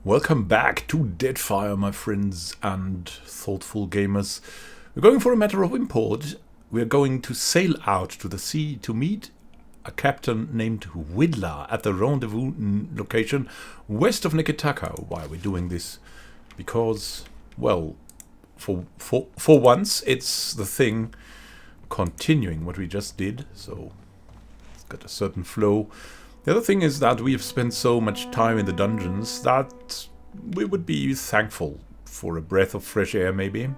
Welcome back to Deadfire, my friends and thoughtful gamers. We're going for a matter of import. We're going to sail out to the sea to meet a captain named Whittler at the rendezvous location west of Nikitaka. Why are we doing this? Because, well, for once, it's the thing continuing what we just did, so it's got a certain flow. The other thing is that we have spent so much time in the dungeons that we would be thankful for a breath of fresh air, maybe.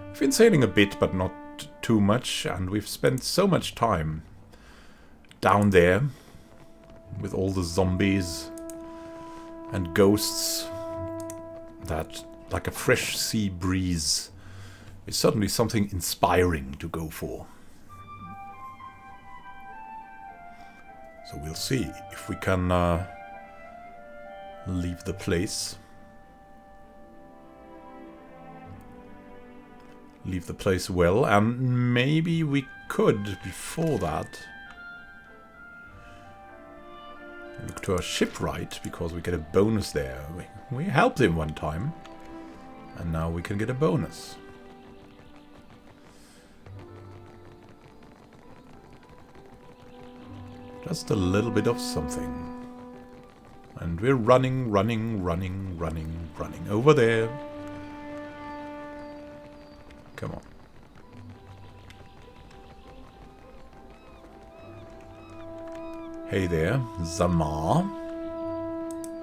We've been sailing a bit, but not too much, and we've spent so much time down there with all the zombies and ghosts that, like a fresh sea breeze, is certainly something inspiring to go for. So we'll see if we can leave the place. Leave the place well, and maybe we could, before that, look to our shipwright, because we get a bonus there. We helped him one time, and now we can get a bonus. Just a little bit of something. And we're running over there. Come on. Hey there, Zamar.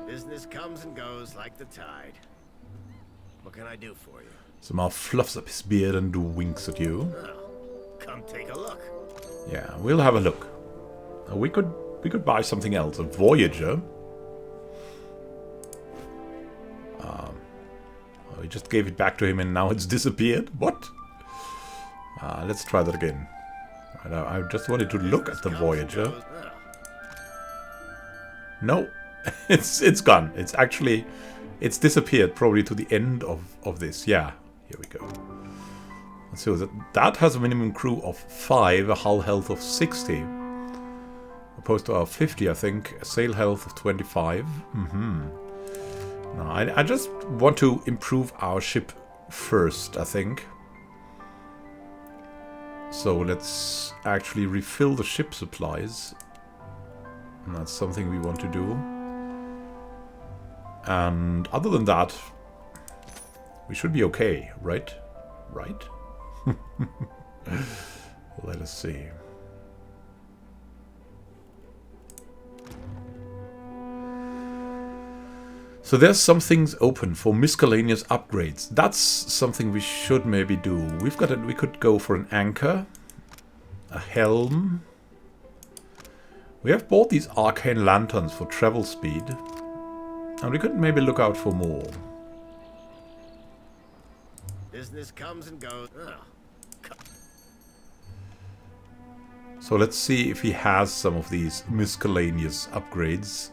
Business comes and goes like the tide. What can I do for you? Zamar fluffs up his beard and winks at you. Oh, come take a look. Yeah, we'll have a look. We could buy something else. A Voyager. We just gave it back to him and now it's disappeared. What? Let's try that again. I just wanted to look at the Voyager. No, it's gone. It's disappeared probably to the end of this. Yeah, here we go. So that has a minimum crew of 5, a hull health of 60. Opposed to our 50, I think. A sail health of 25. No, I just want to improve our ship first, I think. So let's actually refill the ship supplies. And that's something we want to do. And other than that, we should be okay, right? Right? Let us see. So there's some things open for miscellaneous upgrades. That's something we should maybe do. We could go for an anchor, a helm. We have bought these arcane lanterns for travel speed, and we could maybe look out for more. Business comes and goes. So let's see if he has some of these miscellaneous upgrades.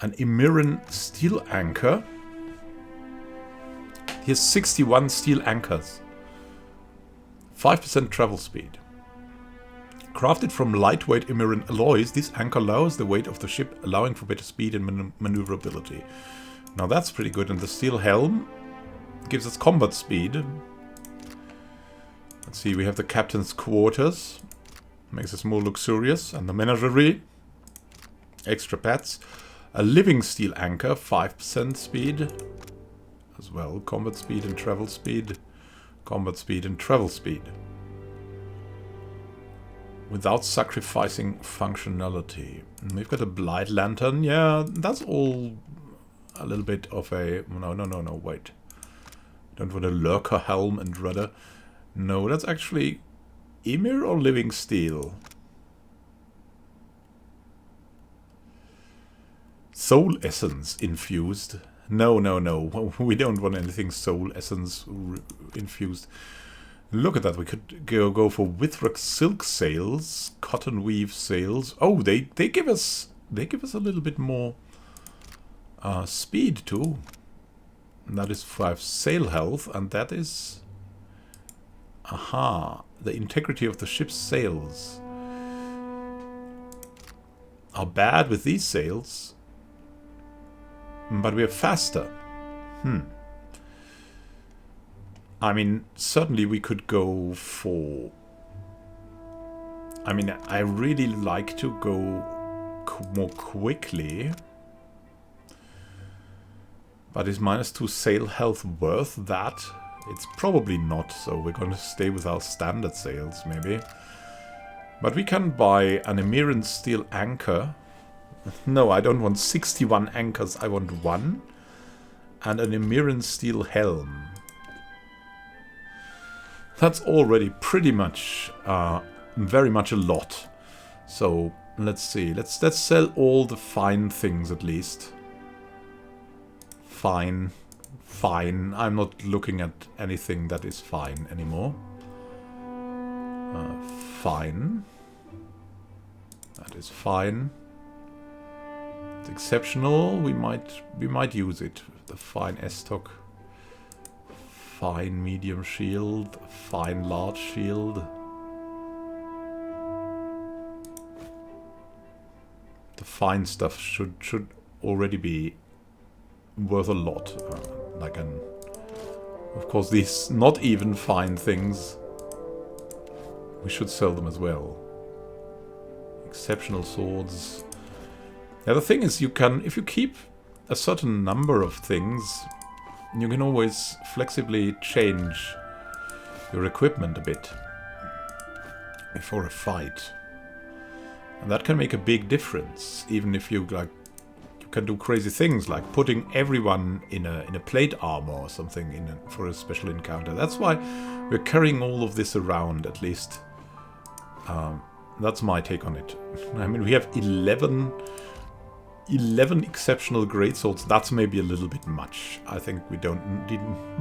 An Emiran steel anchor. He has 61 steel anchors. 5% travel speed. Crafted from lightweight Emiran alloys, this anchor lowers the weight of the ship, allowing for better speed and maneuverability. Now that's pretty good. And the steel helm gives us combat speed. Let's see, we have the captain's quarters. Makes us more luxurious. And the menagerie. Extra pets. A living steel anchor, 5% speed. As well, combat speed and travel speed. Combat speed and travel speed. Without sacrificing functionality. And we've got a blight lantern. Yeah, that's all a little bit of a... No, wait. Don't want a lurker helm and rudder. No, that's actually Emir or living steel. Soul essence infused. No. We don't want anything soul essence infused. Look at that. We could go for Withrock silk sails, cotton weave sails. Oh, they give us a little bit more speed too. And that is 5 sail health, and that is the integrity of the ship's sails are bad with these sails. But we're faster. I mean, certainly we could go for... I mean, I really like to go more quickly. But is -2 sail health worth that? It's probably not, so we're going to stay with our standard sails, maybe. But we can buy an Emerald Steel Anchor. No, I don't want 61 anchors, I want 1. And an Emerald Steel Helm. That's already pretty much, very much a lot. So, let's see. Let's sell all the fine things at least. Fine. Fine. I'm not looking at anything that is fine anymore. Fine. That is fine. It's exceptional. We might use it. The fine S-Stock. Fine medium shield. Fine large shield. The fine stuff should already be worth a lot. Of course, these not even fine things, we should sell them as well. Exceptional swords. Yeah, the thing is, you can, if you keep a certain number of things, you can always flexibly change your equipment a bit before a fight. And that can make a big difference, even if you can do crazy things like putting everyone in a plate armor or something for a special encounter. That's why we're carrying all of this around, at least. That's my take on it. I mean, we have 11 exceptional greatswords. That's maybe a little bit much. I think we didn't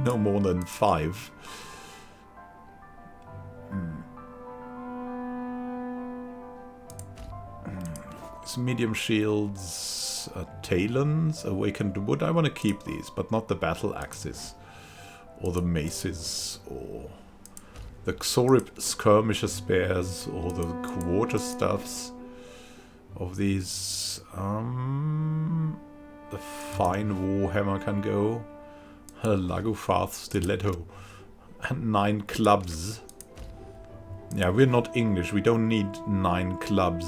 know more than 5. Medium shields, talons, awakened wood. I want to keep these, but not the battle axes, or the maces, or the Xorib skirmisher spears, or the quarter stuffs of these. The fine warhammer can go. A Lagufath stiletto, and 9 clubs. Yeah, we're not English. We don't need 9 clubs.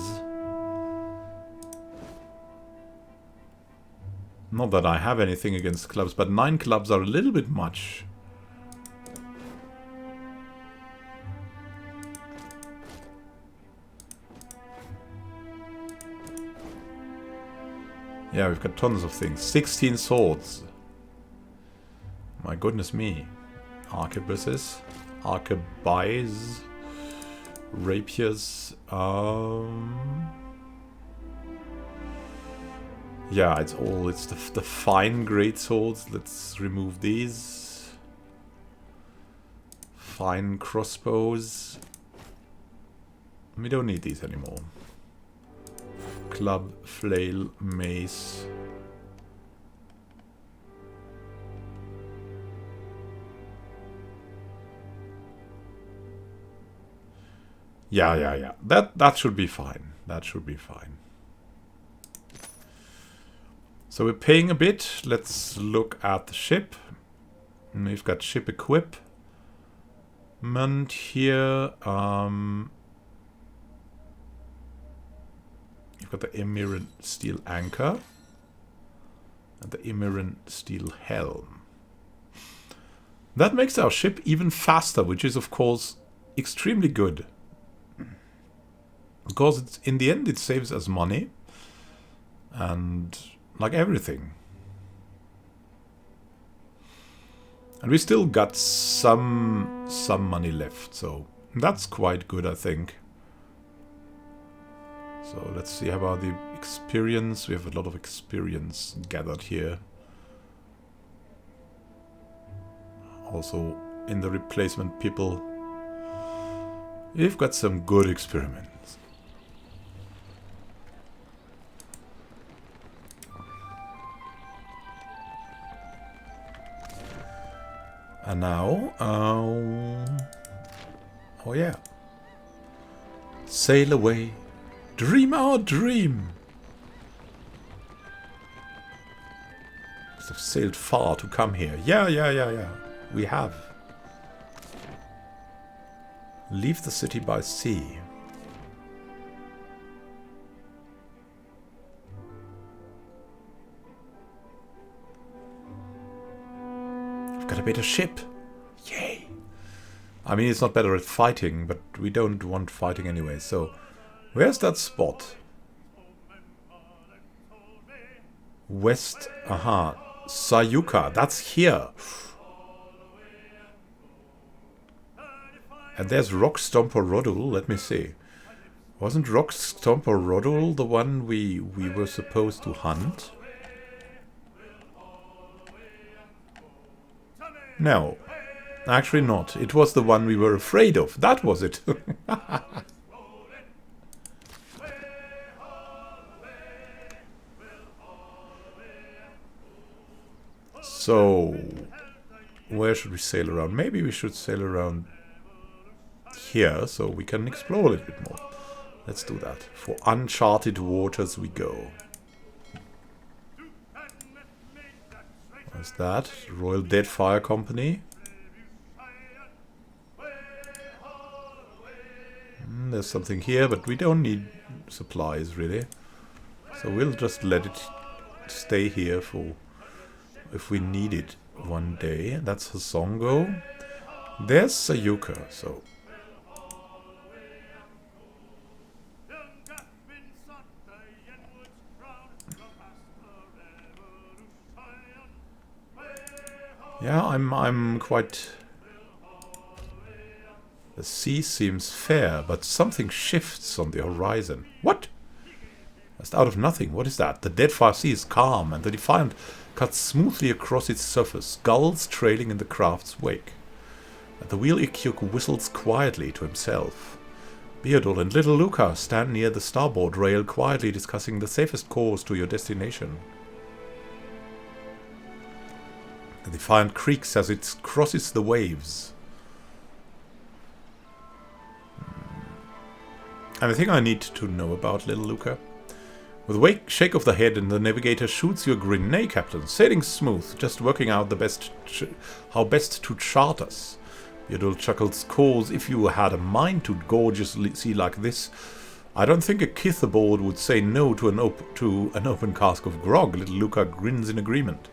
Not that I have anything against clubs, but 9 clubs are a little bit much. Yeah, we've got tons of things. 16 swords. My goodness me. Arquebuses. Arquebuyes. Rapiers. Yeah, it's the fine greatswords. Let's remove these. Fine crossbows. We don't need these anymore. Club, flail, mace. Yeah. That should be fine. That should be fine. So we're paying a bit. Let's look at the ship. We've got ship equipment here. You've got the Emerald Steel Anchor and the Emerald Steel Helm. That makes our ship even faster, which is of course extremely good. Because in the end it saves us money. And like everything. And we still got some money left, so that's quite good, I think. So let's see, how about the experience? We have a lot of experience gathered here. Also, in the replacement people, we've got some good experiments. And now, oh yeah, sail away, dream our dream. sailed far to come here. Yeah. We have. Leave the city by sea. I've got a better ship. Yay. I mean, it's not better at fighting, but we don't want fighting anyway. So, where's that spot? West. Aha. Sayuka. That's here. And there's Rock Stomper Rodul. Let me see. Wasn't Rock Stomper Rodul the one we were supposed to hunt? No. Actually not. It was the one we were afraid of. That was it. So, where should we sail around? Maybe we should sail around here so we can explore a little bit more. Let's do that. For uncharted waters we go. What's that? Royal Deadfire Company. There's something here, but we don't need supplies really. So we'll just let it stay here for if we need it one day. That's Hasongo. There's Sayuka, so. Yeah, I'm quite... The sea seems fair, but something shifts on the horizon. What? Just out of nothing. What is that? The Deadfire Sea is calm, and the Defiant cuts smoothly across its surface, gulls trailing in the craft's wake. At the wheel, Eothas whistles quietly to himself. Beardol and little Luca stand near the starboard rail, quietly discussing the safest course to your destination. The Defiant creaks as it crosses the waves. Anything I need to know about little Luca? With a shake of the head, and the navigator shoots you a grin. Nay, Captain, sailing smooth, just working out the how best to chart us. Beardol chuckles, cause if you had a mind to gorgeous sea like this, I don't think a kith aboard would say no to an open cask of grog. Little Luca grins in agreement.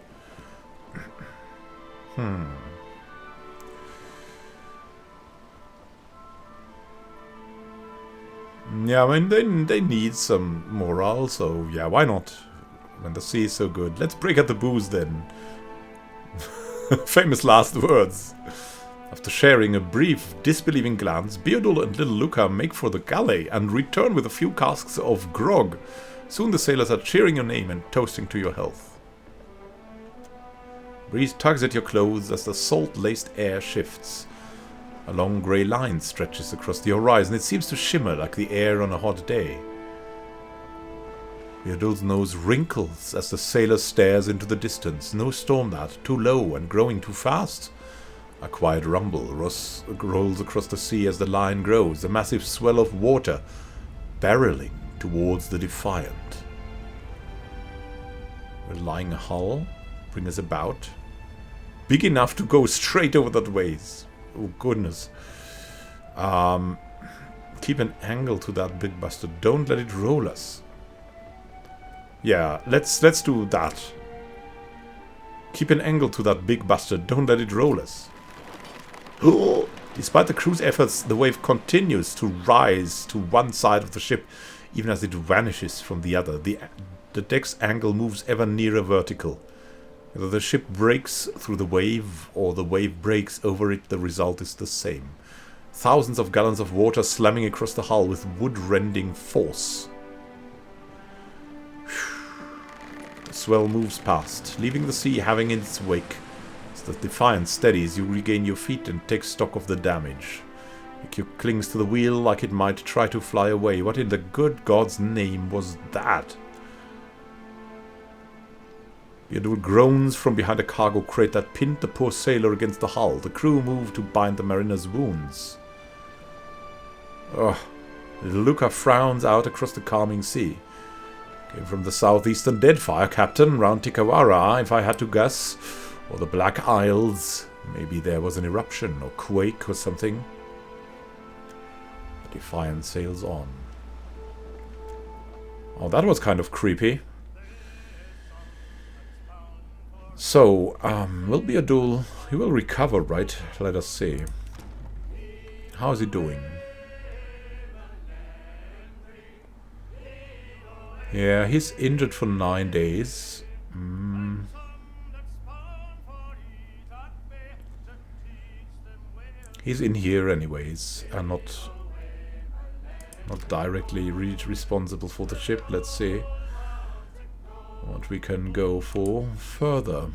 Yeah, I mean, they need some morale, so yeah, why not? When the sea is so good. Let's break out the booze then. Famous last words. After sharing a brief, disbelieving glance, Beardol and little Luca make for the galley and return with a few casks of grog. Soon the sailors are cheering your name and toasting to your health. Breeze tugs at your clothes as the salt-laced air shifts. A long grey line stretches across the horizon. It seems to shimmer like the air on a hot day. Beardol's nose wrinkles as the sailor stares into the distance. No storm that, too low and growing too fast. A quiet rumble rolls across the sea as the line grows, a massive swell of water barreling towards the Defiant. Relying hull, bring us about. Big enough to go straight over that ways. Oh goodness. Keep an angle to that big bastard. Don't let it roll us. Yeah, let's do that. Keep an angle to that big bastard. Don't let it roll us. Despite the crew's efforts, the wave continues to rise to one side of the ship, even as it vanishes from the other. The deck's angle moves ever nearer vertical. Whether the ship breaks through the wave or the wave breaks over it, the result is the same. Thousands of gallons of water slamming across the hull with wood-rending force. The swell moves past, leaving the sea having in its wake. As the Defiant steadies, you regain your feet and take stock of the damage. Eothas clings to the wheel like it might try to fly away. What in the good God's name was that? Beardol groans from behind a cargo crate that pinned the poor sailor against the hull. The crew move to bind the mariner's wounds. Ugh. Little Luca frowns out across the calming sea. Came from the southeastern Deadfire, Captain, round Tikawara, if I had to guess. Or the Black Isles. Maybe there was an eruption or quake or something. The Defiant sails on. Oh, that was kind of creepy. So, will be a duel. He will recover, right? Let us see. How is he doing? Yeah, he's injured for 9 days. He's in here anyways, and not directly responsible for the ship. Let's see what we can go for further.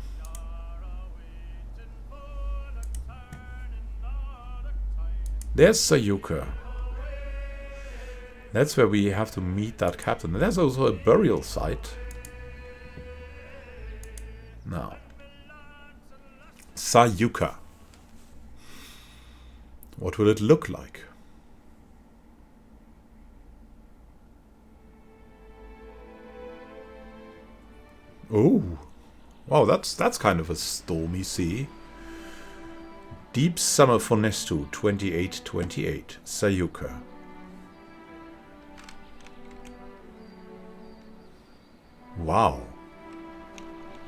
There's Sayuka. That's where we have to meet that captain. There's also a burial site. Now, Sayuka. What will it look like? Oh, wow! That's kind of a stormy sea. Deep Summer for Nestu, 2828, Sayuka. Wow.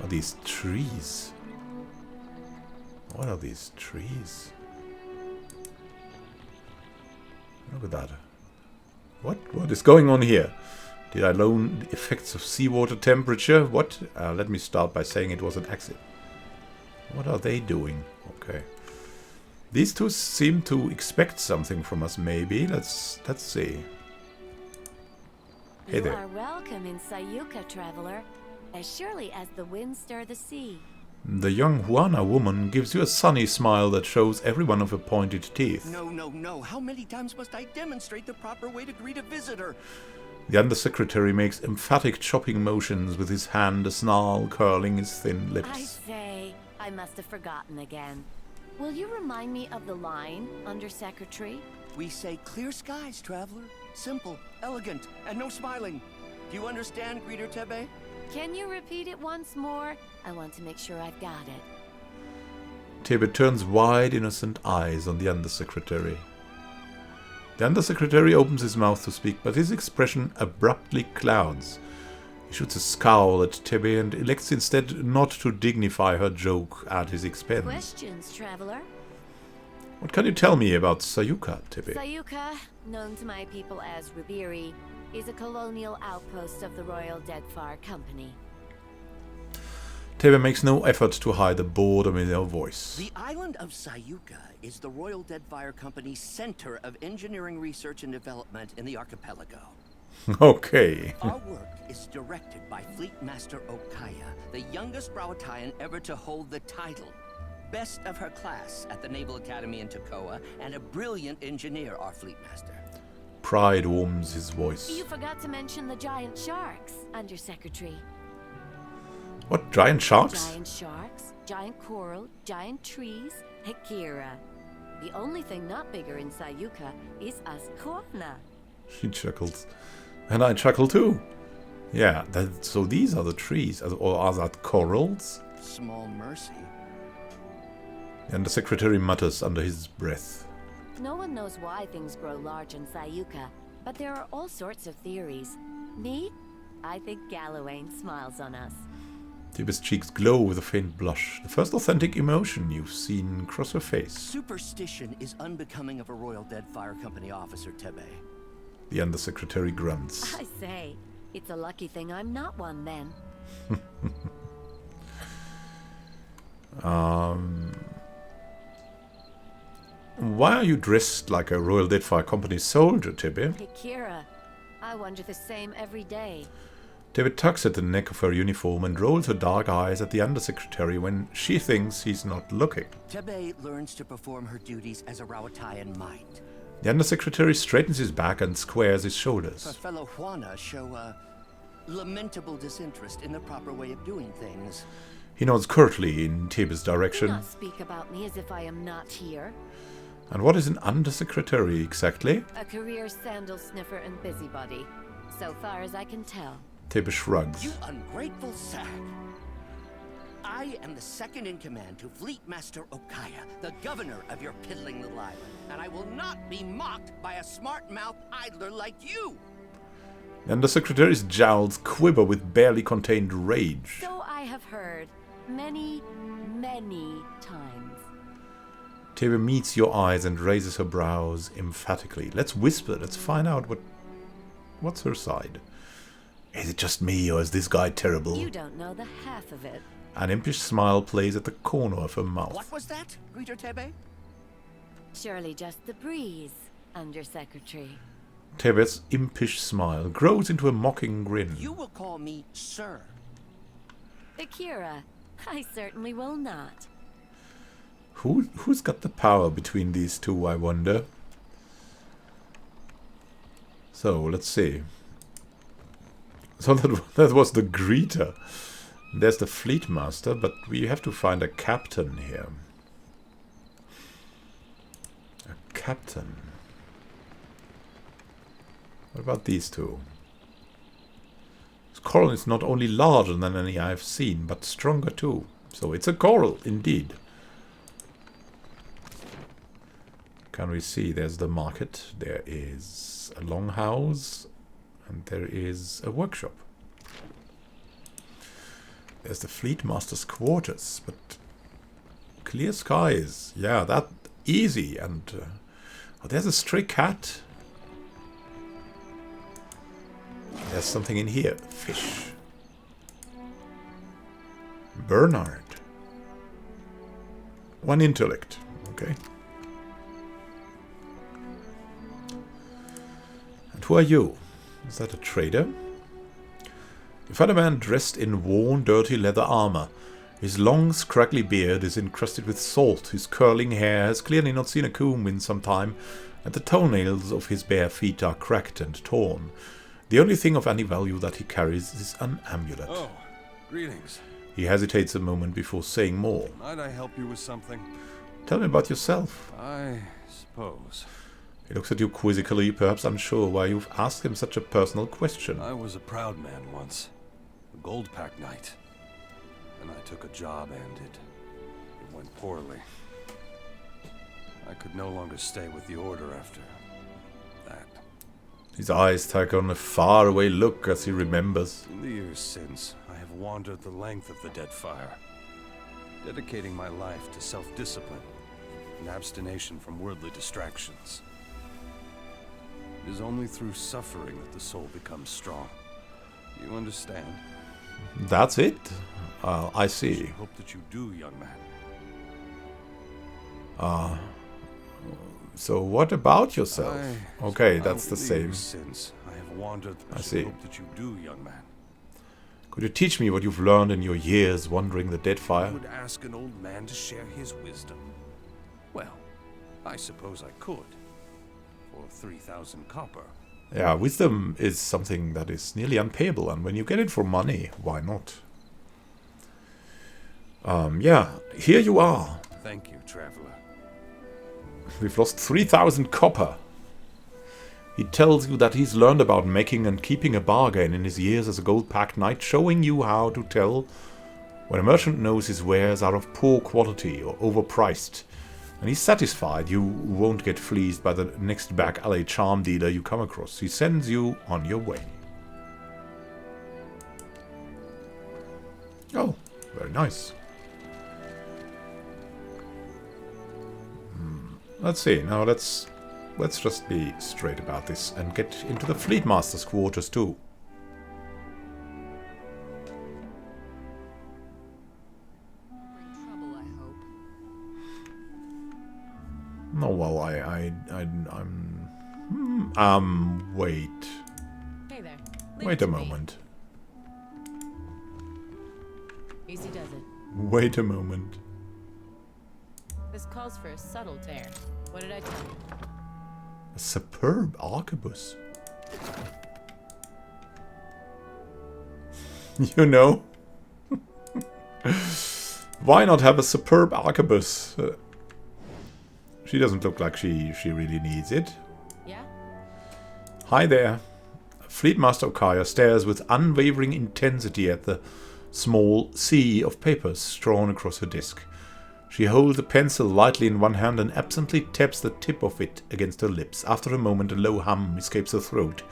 Are these trees? What are these trees? Look at that. What is going on here? Did I learn the effects of seawater temperature? What? Let me start by saying it was an accident. What are they doing? Okay. These two seem to expect something from us, maybe. Let's see. Hey there. You are welcome in Sayuka, traveler, as surely as the winds stir the sea. The young Juana woman gives you a sunny smile that shows every one of her pointed teeth. No. How many times must I demonstrate the proper way to greet a visitor? The undersecretary makes emphatic chopping motions with his hand, a snarl curling his thin lips. I say, I must have forgotten again. Will you remind me of the line, Undersecretary? We say clear skies, traveler. Simple, elegant, and no smiling. Do you understand, Greeter Tebe? Can you repeat it once more? I want to make sure I've got it. Tebe turns wide, innocent eyes on the undersecretary. The undersecretary opens his mouth to speak, but his expression abruptly clouds. He shoots a scowl at Tebe and elects instead not to dignify her joke at his expense. Questions, traveler? What can you tell me about Sayuka, Tebe? Sayuka, known to my people as Ribiri, is a colonial outpost of the Royal Deadfire Company. Tebe makes no effort to hide the boredom in her voice. The island of Sayuka is the Royal Deadfire Company's center of engineering research and development in the archipelago. Okay. Our work is directed by Fleet Master Elcga, the youngest Browatian ever to hold the title. Best of her class at the Naval Academy in Tokoa, and a brilliant engineer, our Fleet Master. Pride warms his voice. You forgot to mention the giant sharks, Undersecretary. What, giant sharks? Giant sharks, giant coral, giant trees, Hekira. The only thing not bigger in Sayuka is us Kuana. She chuckles. And I chuckle too. Yeah, so these are the trees. Or are that corals? Small mercy. And the secretary mutters under his breath. No one knows why things grow large in Sayuka, but there are all sorts of theories. Me? I think Galawain smiles on us. Tebe's cheeks glow with a faint blush. The first authentic emotion you've seen cross her face. Superstition is unbecoming of a Royal Deadfire Company officer, Tebe. The undersecretary grunts. I say, it's a lucky thing I'm not one then. Why are you dressed like a Royal Deadfire Company soldier, Tebe? Hekira, I wonder the same every day. Tebe tugs at the neck of her uniform and rolls her dark eyes at the undersecretary when she thinks he's not looking. Tebe learns to perform her duties as a Rawatian might. The undersecretary straightens his back and squares his shoulders. Her fellow Juana show a lamentable disinterest in the proper way of doing things. He nods curtly in Tebe's direction. Do not speak about me as if I am not here. And what is an undersecretary exactly? A career sandal sniffer and busybody, so far as I can tell. Tebe shrugs. You ungrateful sag. I am the second in command to Fleet Master Aumaua, the governor of your piddling little island, and I will not be mocked by a smart-mouthed idler like you. And the secretary's jowls quiver with barely contained rage. So I have heard many, many times. Tebe meets your eyes and raises her brows emphatically. Let's whisper. Let's find out what's her side. Is it just me, or is this guy terrible? You don't know the half of it. An impish smile plays at the corner of her mouth. What was that, Greeter Tebe? Surely just the breeze, Undersecretary. Tebe's impish smile grows into a mocking grin. You will call me Sir. Akira, I certainly will not. Who's got the power between these two, I wonder? So, let's see. So that was the greeter. There's the fleet master, but we have to find a captain here. A captain. What about these two? This Quoril is not only larger than any I've seen, but stronger too. So it's a Quoril, indeed. Can we see? There's the market. There is a longhouse. And there is a workshop. There's the Fleet Master's quarters, but clear skies. Yeah, that easy. And oh, there's a stray cat. There's something in here. Fish. Bernard. 1 intellect. Okay. And who are you? Is that a trader? You find a man dressed in worn, dirty leather armor. His long, scraggly beard is encrusted with salt. His curling hair has clearly not seen a comb in some time, and the toenails of his bare feet are cracked and torn. The only thing of any value that he carries is an amulet. Oh, greetings. He hesitates a moment before saying more. Might I help you with something? Tell me about yourself. I suppose. He looks at you quizzically, perhaps unsure why you've asked him such a personal question. I was a proud man once. A gold pack knight. Then I took a job and it went poorly. I could no longer stay with the Order after that. His eyes take on a faraway look as he remembers. In the years since, I have wandered the length of the Deadfire, dedicating my life to self-discipline and abstination from worldly distractions. It is only through suffering that the soul becomes strong. You understand? That's it? I see. I hope that you do, young man. So what about yourself? Okay, that's the same. Since I have wandered, I see. hope that you do, young man. Could you teach me what you've learned in your years wandering the I Deadfire? would ask an old man to share his wisdom. Well, I suppose I could. For 3,000 copper. Yeah, wisdom is something that is nearly unpayable, and when you get it for money, why not? Yeah, here you are. Thank you, traveler. We've lost 3,000 copper. He tells you that he's learned about making and keeping a bargain in his years as a gold pack knight, showing you how to tell when a merchant knows his wares are of poor quality or overpriced. And he's satisfied you won't get fleeced by the next back alley charm dealer you come across. He sends you on your way. Oh, very nice. Let's see. Now let's just be straight about this and get into the Fleet Master's quarters too. No, well, wait. Hey there. Wait a moment. Easy does it. Wait a moment. This calls for a subtle dare. What did I tell you? A superb arquebus. You know? Why not have a superb arquebus? She doesn't look like she really needs it. Yeah? Hi there. Fleet Master Aumaua stares with unwavering intensity at the small sea of papers strewn across her desk. She holds a pencil lightly in one hand and absently taps the tip of it against her lips. After a moment, a low hum escapes her throat.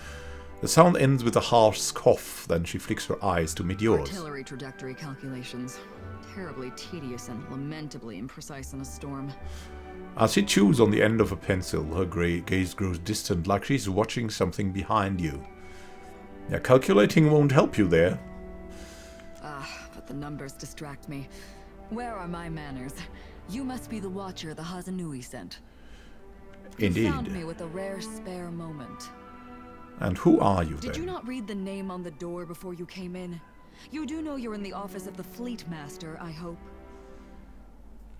The sound ends with a harsh cough, then she flicks her eyes to meet yours. Artillery trajectory calculations. Terribly tedious and lamentably imprecise in a storm. As she chews on the end of a pencil, her grey gaze grows distant, like she's watching something behind you. Yeah, calculating won't help you there. But the numbers distract me. Where are my manners? You must be the watcher the Hazanui sent. Indeed. You found me with a rare spare moment. And who are you then? Did you not read the name on the door before you came in? You do know you're in the office of the Fleet Master, I hope.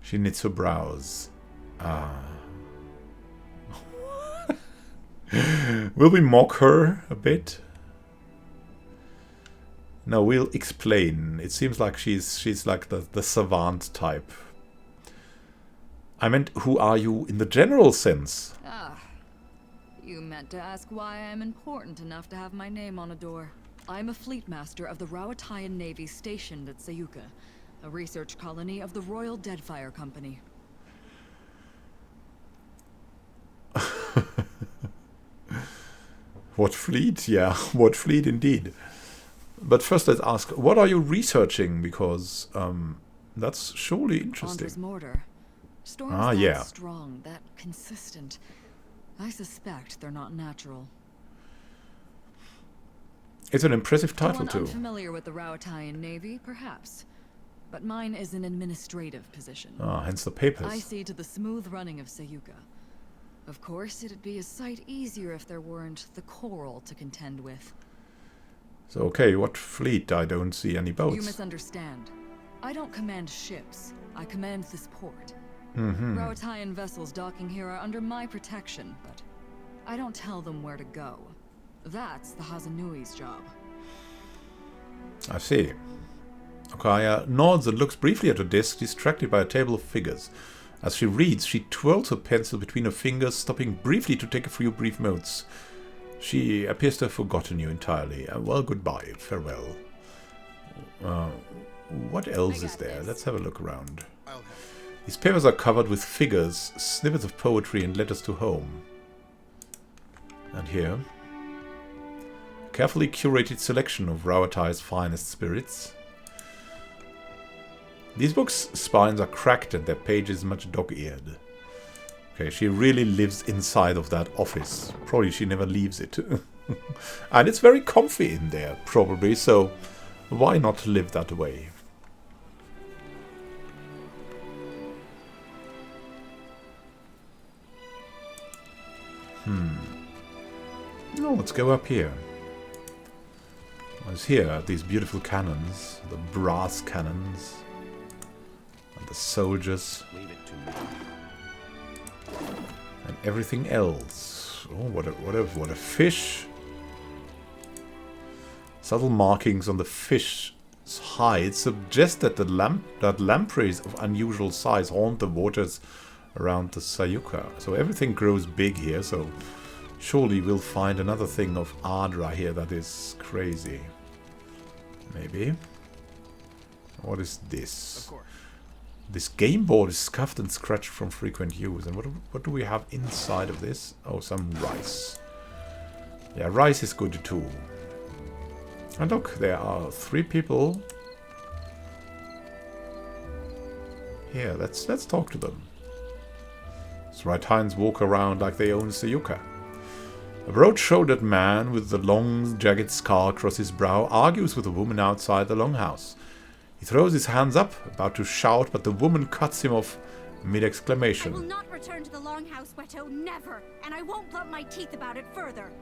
She knits her brows. Will we mock her a bit? No, we'll explain. It seems like she's like the savant type. I meant, who are you in the general sense? You meant to ask why I'm important enough to have my name on a door. I'm a Fleet Master of the Rawatayan Navy stationed at Sayuka, a research colony of the Royal Deadfire Company. What fleet? Yeah, what fleet indeed. But first let's ask, what are you researching? Because that's surely interesting. Andre's mortar. Storms that yeah. strong, that consistent. I suspect they're not natural. It's an impressive title One too. unfamiliar with the Rawatayan Navy, perhaps. But mine is an administrative position. Hence the papers. I see to the smooth running of Sayuka. Of course, it'd be a sight easier if there weren't the Quoril to contend with. So, okay, what fleet? I don't see any boats. You misunderstand. I don't command ships. I command this port. Rawatayan vessels docking here are under my protection, but I don't tell them where to go. That's the Hazanui's job. I see. Aumaua nods and looks briefly at her desk, distracted by a table of figures. As she reads, she twirls her pencil between her fingers, stopping briefly to take a few brief notes. She appears to have forgotten you entirely. Well, goodbye. Farewell. What else is there? Let's have a look around. These papers are covered with figures, snippets of poetry, and letters to home. And here, a carefully curated selection of Rawatai's finest spirits. These books' spines are cracked and their pages much dog-eared. Okay, she really lives inside of that office. Probably she never leaves it. And it's very comfy in there, probably, so why not live that way? Oh, let's go up here. What's here? These beautiful cannons, the brass cannons, and the soldiers, Leave it to me. and everything else. Oh, what a fish! Subtle markings on the fish's hide suggest that lampreys of unusual size haunt the waters around the Sayuka. So everything grows big here, so surely we'll find another thing of Adra here that is crazy. Maybe. What is this? Of course. This game board is scuffed and scratched from frequent use. And what do we have inside of this? Oh, some rice. Yeah, rice is good too. And look, there are 3 people here. Let's talk to them. Rawatayans walk around like they own Sayuka. A broad-shouldered man with the long, jagged scar across his brow argues with a woman outside the longhouse. He throws his hands up, about to shout, but the woman cuts him off mid-exclamation. I will not return to the Longhouse, Weto, never! And I won't lump my teeth about it further!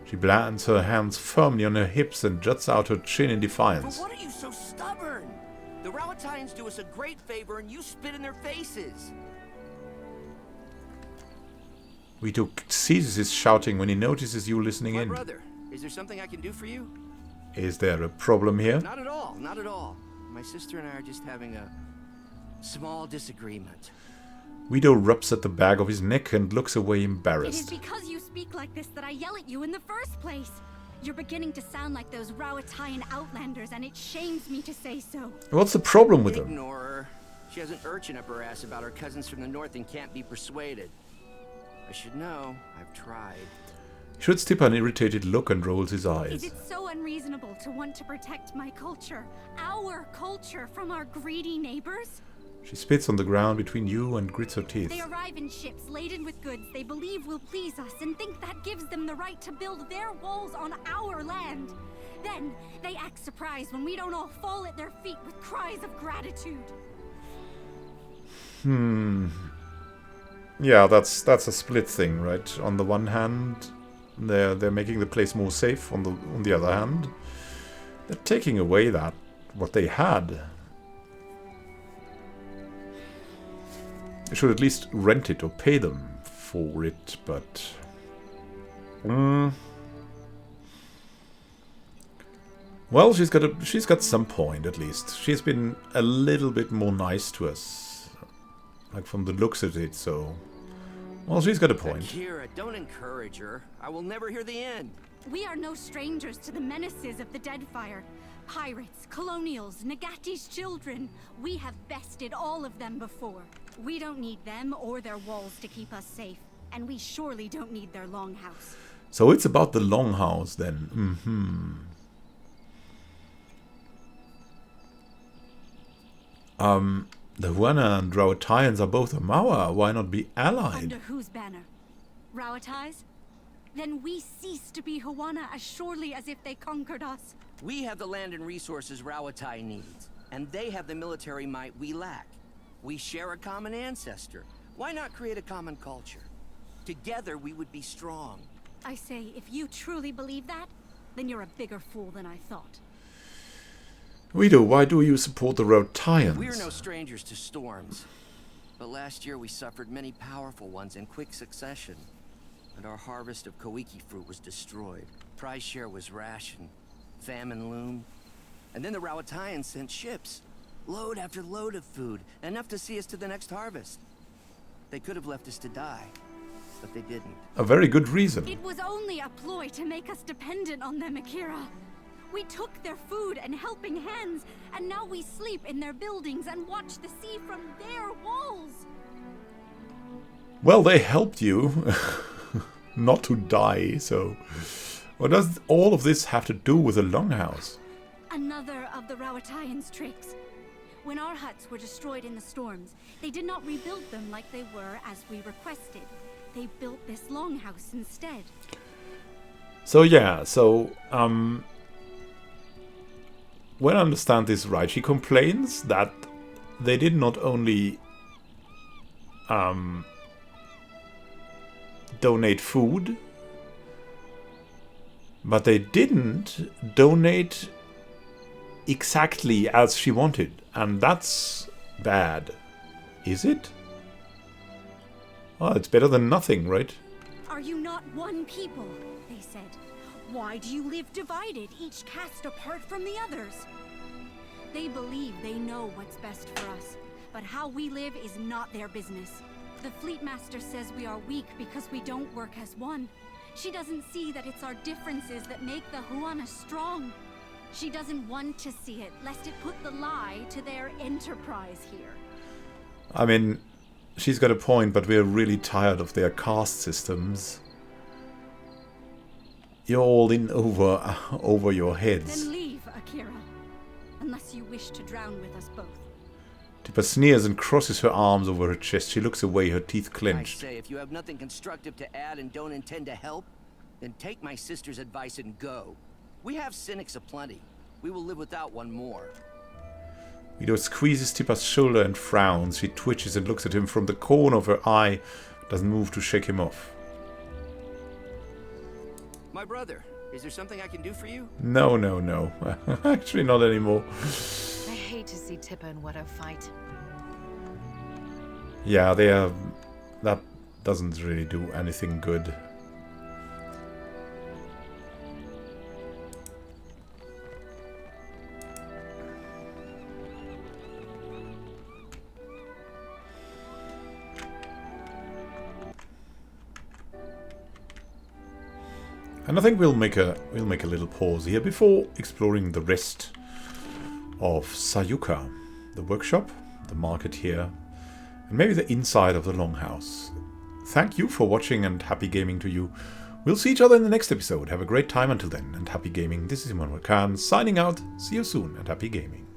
She plants her hands firmly on her hips and juts out her chin in defiance. But what are you so stubborn? The Rawatayans do us a great favor and you spit in their faces. Vito ceases his shouting when he notices you listening My in. brother, is there something I can do for you? Is there a problem here? Not at all, not at all. My sister and I are just having a small disagreement. Vito rubs at the back of his neck and looks away It is embarrassed. because you speak like this that I yell at you in the first place! You're beginning to sound like those Rowatayan outlanders, and it shames me to say so. What's the problem with them? Ignore her. She has an urchin up her ass about her cousins from the north and can't be persuaded. I should know. I've tried. Shoots Tipper an irritated look and rolls his eyes. Is it so unreasonable to want to protect my culture, our culture, from our greedy neighbors? She spits on the ground between you and grits her teeth. They arrive in ships laden with goods they believe will please us and think that gives them the right to build their walls on our land. Then they act surprised when we don't all fall at their feet with cries of gratitude. Yeah, that's a split thing, right? On the one hand, they're making the place more safe. On the other hand, they're taking away what they had. You should at least rent it or pay them for it, but... Well, she's got some point, at least. She's been a little bit more nice to us. Like, from the looks of it, so... Well, she's got a point. Akira, don't encourage her. I will never hear the end. We are no strangers to the menaces of the Deadfire. Pirates, colonials, Nagati's children. We have bested all of them before. We don't need them or their walls to keep us safe. And we surely don't need their longhouse. So it's about the longhouse, then. The Huana and Rowatayans are both Aumaua. Why not be allied? Under whose banner? Rowatai's? Then we cease to be Huana as surely as if they conquered us. We have the land and resources Rawatai needs, and they have the military might we lack. We share a common ancestor. Why not create a common culture? Together we would be strong. I say, if you truly believe that, then you're a bigger fool than I thought. Guido, why do you support the Rowatayans? We're no strangers to storms. But last year we suffered many powerful ones in quick succession. And our harvest of Koiki fruit was destroyed. Prize share was rationed. Famine loomed. And then the Rowatayans sent ships. Load after load of food. Enough to see us to the next harvest. They could have left us to die. But they didn't. A very good reason. It was only a ploy to make us dependent on them, Akira. We took their food and helping hands, and now we sleep in their buildings and watch the sea from their walls. Well, they helped you not to die, so... What does all of this have to do with the Longhouse? Another of the Rowatayans' tricks. When our huts were destroyed in the storms, they did not rebuild them like they were as we requested. They built this longhouse instead. So yeah, when I understand this right, she complains that they did not only donate food, but they didn't donate exactly as she wanted, and that's bad. Is it? Oh, it's better than nothing, right? Are you not one people? They said. Why do you live divided, each cast apart from the others? They believe they know what's best for us, but how we live is not their business. The Fleet Master says we are weak because we don't work as one. She doesn't see that it's our differences that make the Huana strong. She doesn't want to see it, lest it put the lie to their enterprise here. I mean, she's got a point, but we're really tired of their caste systems. You're all in over your heads. Then leave, Akira. Unless you wish to drown with us both. Tippa sneers and crosses her arms over her chest. She looks away, her teeth clenched. I say, if you have nothing constructive to add and don't intend to help, then take my sister's advice and go. We have cynics aplenty. We will live without one more. Guido squeezes Tippa's shoulder and frowns. She twitches and looks at him from the corner of her eye. Doesn't move to shake him off. My brother, is there something I can do for you? No. Actually, not anymore. I hate to see Tippa and Wedo fight. Yeah, that doesn't really do anything good. And I think we'll make a little pause here before exploring the rest of Sayuka, the workshop, the market here, and maybe the inside of the Longhouse. Thank you for watching and happy gaming to you. We'll see each other in the next episode. Have a great time until then and happy gaming. This is Immanuel Khan signing out. See you soon and happy gaming.